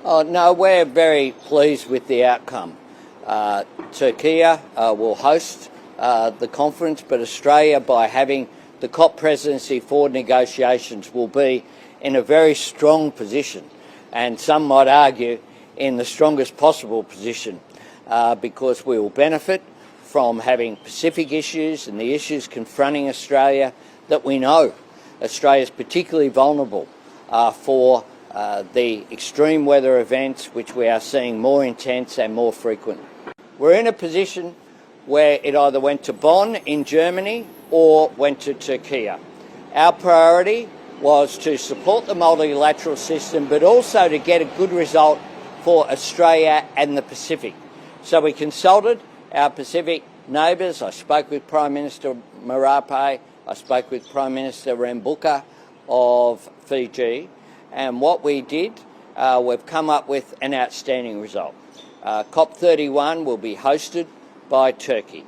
Oh, no, we're very pleased with the outcome. Turkey will host the conference, but Australia, by having the COP presidency for negotiations, will be in a very strong position, and some might argue in the strongest possible position, because we will benefit from having Pacific issues and the issues confronting Australia that we know Australia is particularly vulnerable for the extreme weather events which we are seeing more intense and more frequent. We're in a position where it either went to Bonn in Germany or went to Turkey. Our priority was to support the multilateral system, but also to get a good result for Australia and the Pacific. So we consulted our Pacific neighbours. I spoke with Prime Minister Marape, I spoke with Prime Minister Rambuka of Fiji, and what we did, we've come up with an outstanding result. COP31 will be hosted by Turkey.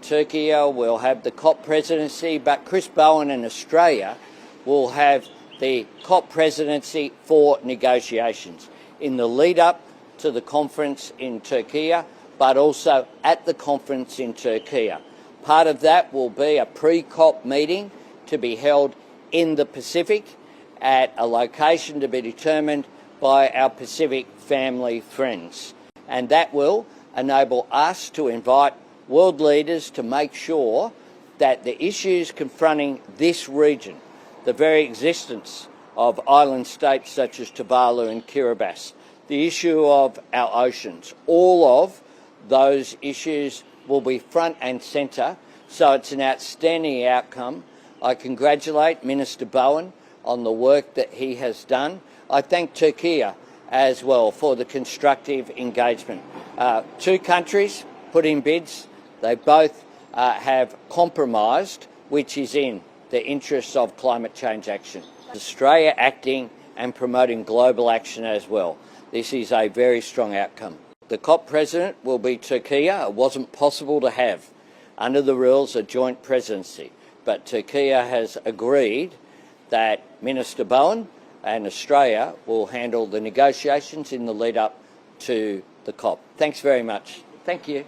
Turkey will have the COP presidency, but Chris Bowen and Australia will have the COP presidency for negotiations in the lead up to the conference in Turkey, but also at the conference in Turkey. Part of that will be a pre-COP meeting to be held in the Pacific at a location to be determined by our Pacific family friends. And that will enable us to invite world leaders to make sure that the issues confronting this region, the very existence of island states such as Tuvalu and Kiribati, the issue of our oceans, all of those issues will be front and centre. So it's an outstanding outcome. I congratulate Minister Bowen on the work that he has done. I thank Turkey as well for the constructive engagement. Two countries put in bids. They both have compromised, which is in the interests of climate change action. Australia acting and promoting global action as well. This is a very strong outcome. The COP president will be Turkey. It wasn't possible to have, under the rules, a joint presidency, but Turkey has agreed that Minister Bowen and Australia will handle the negotiations in the lead up to the COP. Thanks very much. Thank you.